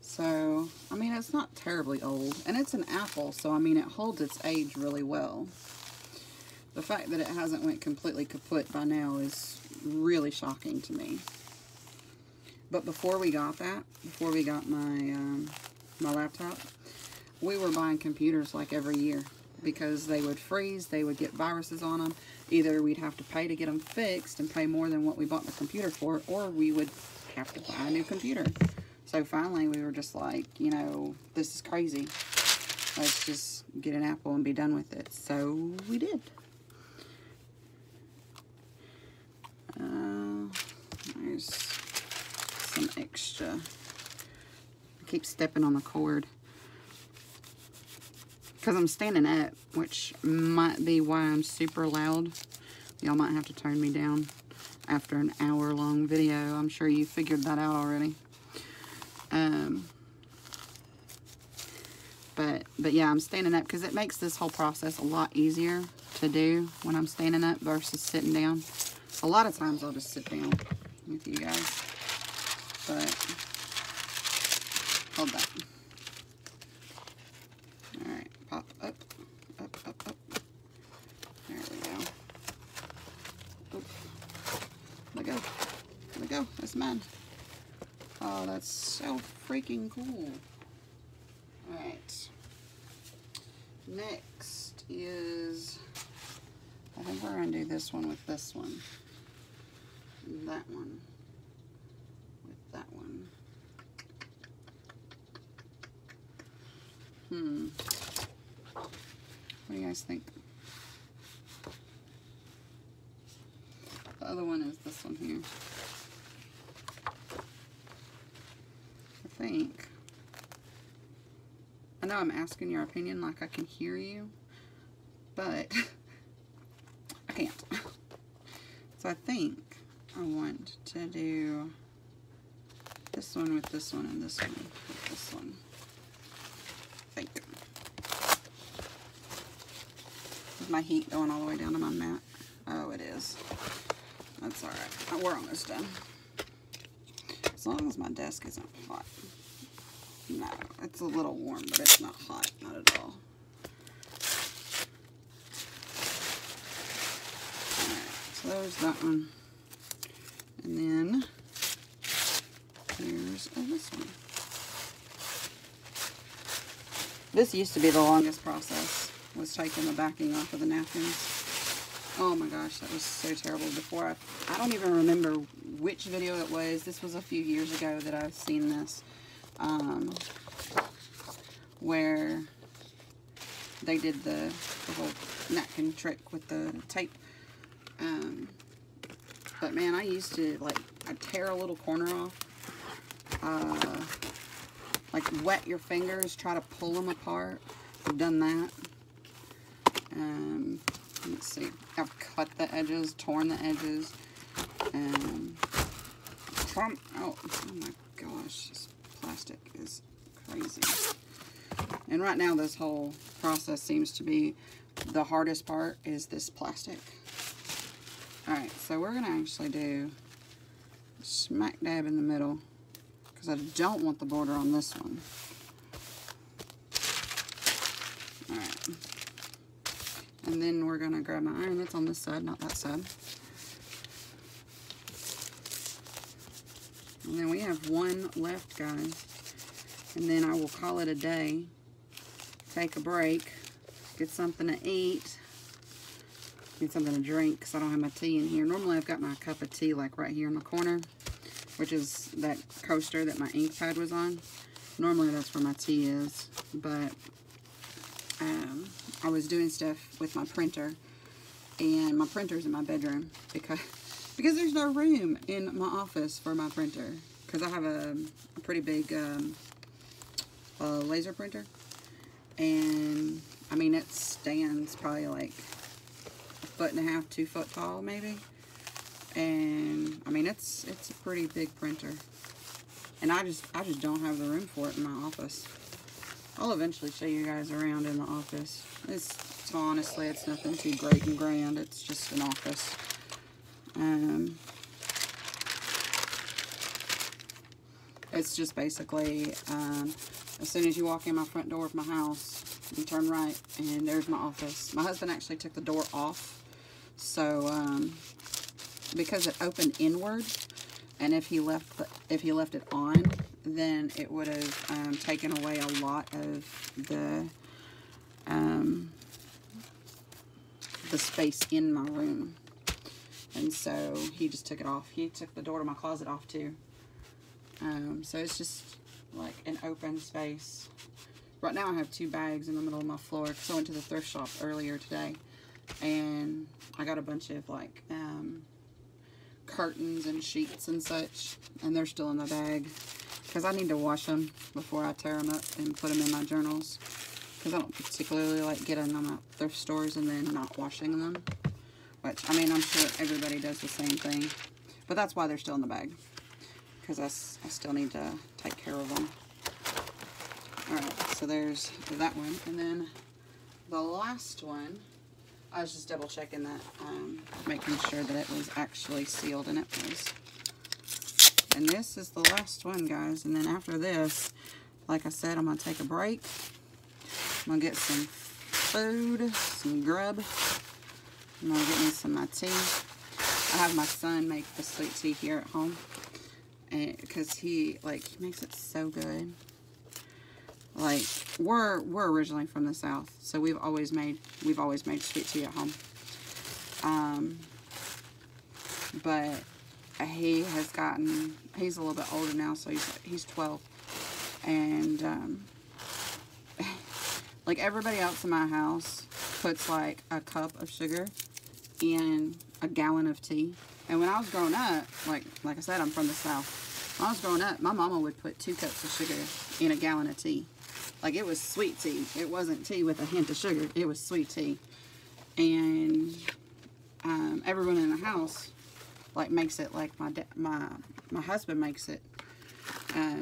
So, I mean, it's not terribly old. And it's an Apple, so, I mean, it holds its age really well. The fact that it hasn't went completely kaput by now is really shocking to me. But before we got that, before we got my my laptop, we were buying computers like every year because they would freeze, they would get viruses on them. Either we'd have to pay to get them fixed and pay more than what we bought the computer for, or we would have to buy a new computer. So finally we were just like, you know, this is crazy. Let's just get an Apple and be done with it. So we did. There's some extra. I keep stepping on the cord because I'm standing up, which might be why I'm super loud. Y'all might have to turn me down after an hour-long video. I'm sure you figured that out already. But yeah, I'm standing up because it makes this whole process a lot easier to do when I'm standing up versus sitting down. A lot of times I'll just sit down with you guys, but hold that. All right, pop up, up, up, up. There we go. Oop. Let go. Let go. That's mine. Oh, that's so freaking cool. All right. Next is, I think we're going to do this one with this one. That one with that one. What do you guys think? The other one is this one here. I think. I know I'm asking your opinion like I can hear you, but I can't. So I think I want to do this one with this one and this one with this one. I think. Is my heat going all the way down to my mat? Oh, it is. That's alright. We're almost done. As long as my desk isn't hot. No, it's a little warm, but it's not hot. Not at all. Alright, so there's that one. And then here's this one. This used to be the longest process, was taking the backing off of the napkins. Oh my gosh, that was so terrible. Before I don't even remember which video it was. This was a few years ago that I've seen this. Where they did the whole napkin trick with the tape. But man, I used to, like, I'd tear a little corner off. Like, wet your fingers, try to pull them apart. I've done that. Let's see. I've cut the edges, torn the edges. Oh my gosh, this plastic is crazy. And right now this whole process seems to be the hardest part is this plastic. Alright, so we're going to actually do smack dab in the middle, because I don't want the border on this one. Alright. And then we're going to grab my iron that's on this side, not that side. And then we have one left, guys. And then I will call it a day. Take a break. Get something to eat. Need something to drink because I don't have my tea in here. Normally I've got my cup of tea like right here in the corner, which is that coaster that my ink pad was on. Normally that's where my tea is, but I was doing stuff with my printer, and my printer's in my bedroom because there's no room in my office for my printer, because I have a pretty big laser printer, and I mean it stands probably like 1.5 feet, 2 foot tall maybe, and I mean it's a pretty big printer, and I just don't have the room for it in my office. I'll eventually show you guys around in the office. It's honestly, it's nothing too great and grand. It's just an office. It's just basically as soon as you walk in my front door of my house, you turn right, and there's my office. My husband actually took the door off, so because it opened inward, and if he left it on, then it would have taken away a lot of the space in my room. And so he just took it off. He took the door to my closet off too. So it's just like an open space. Right now I have 2 bags in the middle of my floor because I went to the thrift shop earlier today, and I got a bunch of like curtains and sheets and such, and they're still in the bag because I need to wash them before I tear them up and put them in my journals, because I don't particularly like getting them at thrift stores and then not washing them, which I mean I'm sure everybody does the same thing, but that's why they're still in the bag, because I still need to take care of them. Alright, so there's that one, and then the last one, I was just double checking that, making sure that it was actually sealed, and it was. And this is the last one, guys, and then after this, like I said, I'm going to take a break. I'm going to get some food, some grub. I'm going to get me some of my tea. I have my son make the sweet tea here at home, and because he makes it so good. Like, we're originally from the South, so we've always made sweet tea at home. But he's a little bit older now, so he's 12, and like everybody else in my house puts like a cup of sugar in a gallon of tea. And when I was growing up, like I said, I'm from the South. When I was growing up, my mama would put 2 cups of sugar in a gallon of tea. Like, it was sweet tea. It wasn't tea with a hint of sugar. It was sweet tea. And everyone in the house, like, makes it like my husband makes it.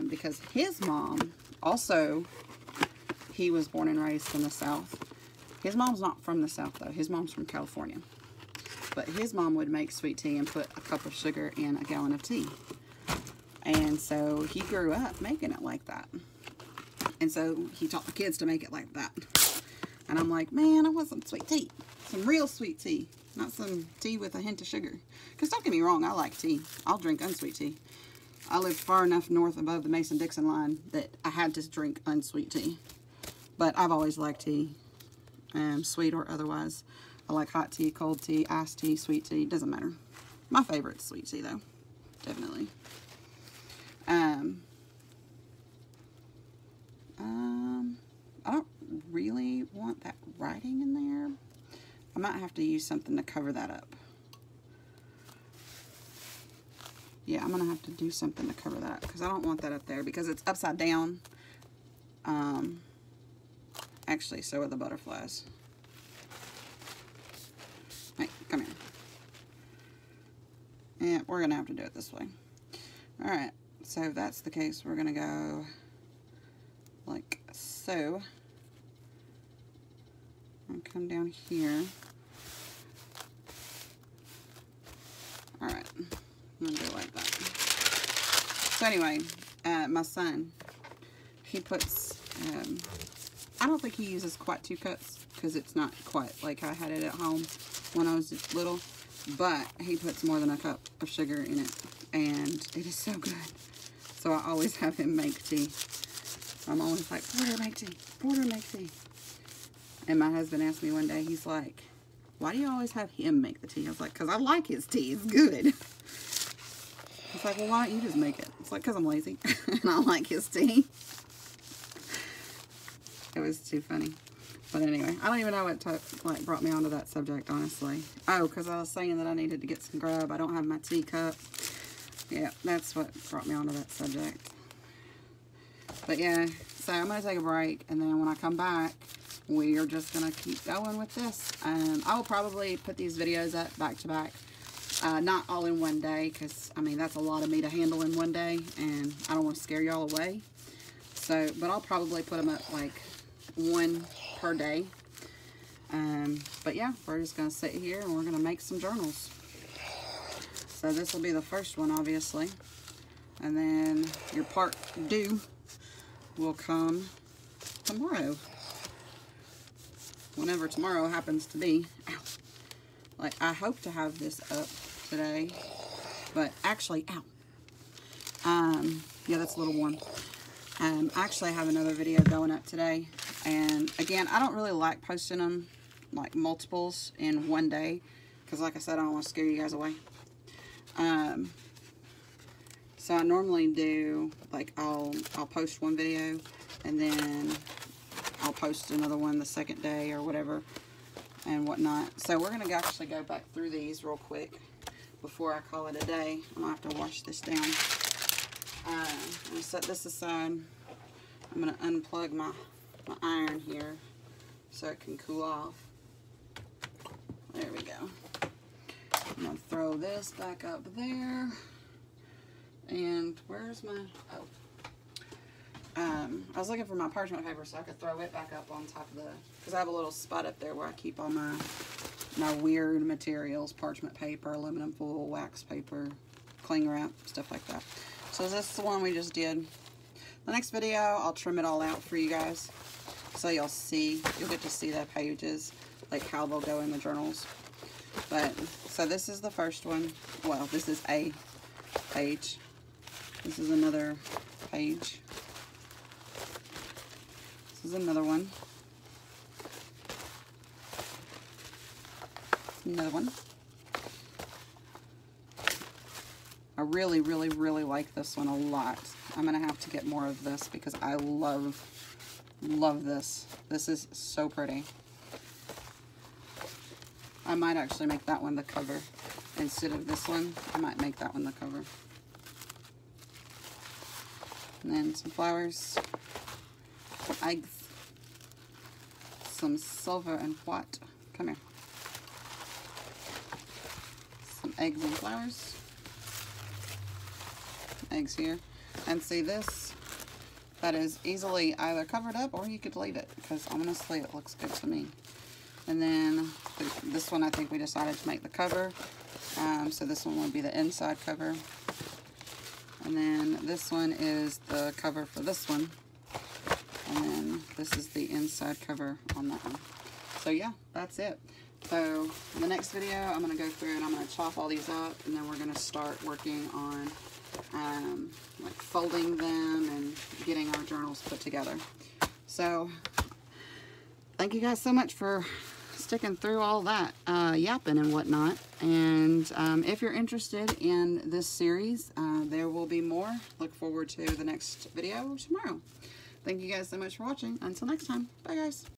Because his mom, also, he was born and raised in the South. His mom's not from the South, though. His mom's from California. But his mom would make sweet tea and put a cup of sugar in a gallon of tea. And so he grew up making it like that. And so he taught the kids to make it like that. And I'm like, man, I want some sweet tea. Some real sweet tea. Not some tea with a hint of sugar. Because don't get me wrong, I like tea. I'll drink unsweet tea. I live far enough north above the Mason-Dixon line that I had to drink unsweet tea. But I've always liked tea. Sweet or otherwise. I like hot tea, cold tea, iced tea, sweet tea. Doesn't matter. My favorite's sweet tea, though. Definitely. I don't really want that writing in there. I might have to use something to cover that up. Yeah, I'm gonna have to do something to cover that because I don't want that up there because it's upside down. Actually, so are the butterflies. Hey, come here. Yeah, we're gonna have to do it this way. Alright, so if that's the case, we're gonna go like so. And come down here. So anyway, my son, he puts, I don't think he uses quite 2 cups because it's not quite like I had it at home when I was little, but he puts more than a cup of sugar in it, and it is so good. So I always have him make tea. I'm always like, Porter, make tea. Porter, make tea. And my husband asked me one day, he's like, why do you always have him make the tea? I was like, because I like his tea. It's good. He's like, well, why don't you just make it? It's like, because I'm lazy and I like his tea. It was too funny. But anyway, I don't even know what brought me onto that subject, honestly. Oh, because I was saying that I needed to get some grub. I don't have my teacup. Yeah, that's what brought me onto that subject. But yeah, so I'm going to take a break, and then when I come back, we are just going to keep going with this. I will probably put these videos up back to back. Not all in one day, because, I mean, that's a lot of me to handle in one day, and I don't want to scare y'all away. So, but I'll probably put them up, like, 1 per day. But yeah, we're just going to sit here, and we're going to make some journals. So this will be the first one, obviously. And then your part due will come tomorrow. Whenever tomorrow happens to be. Ow. Like, I hope to have this up today. But actually, ow. Yeah, that's a little warm. Actually, I have another video going up today. And again, I don't really like posting them, like, multiples in one day. Because like I said, I don't want to scare you guys away. So I normally do, like, I'll post one video, and then I'll post another one the second day or whatever and whatnot. So we're going to actually go back through these real quick before I call it a day. I'm going to have to wash this down. I'm going to set this aside. I'm going to unplug my iron here so it can cool off. There we go. I'm going to throw this back up there. And where's my, I was looking for my parchment paper so I could throw it back up on top of the, because I have a little spot up there where I keep all my weird materials, parchment paper, aluminum foil, wax paper, cling wrap, stuff like that. So this is the one we just did. The next video, I'll trim it all out for you guys. So you'll get to see the pages, like how they'll go in the journals. But, so this is the first one. Well, this is a page. This is another page. This is another one. Another one. I really, really, really like this one a lot. I'm going to have to get more of this because I love this. This is so pretty. I might actually make that one the cover. Instead of this one, I might make that one the cover. And then some flowers, some eggs, some silver and white. Come here. Some eggs and flowers. Eggs here. And see this? That is easily either covered up or you could leave it because honestly it looks good to me. And then this one I think we decided to make the cover. So this one will be the inside cover. And then this one is the cover for this one. And then this is the inside cover on that one. So yeah, that's it. So in the next video, I'm going to go through and I'm going to chop all these up. And then we're going to start working on like folding them and getting our journals put together. So thank you guys so much for sticking through all that yapping and whatnot. And if you're interested in this series, there will be more. Look forward to the next video tomorrow. Thank you guys so much for watching. Until next time, bye guys.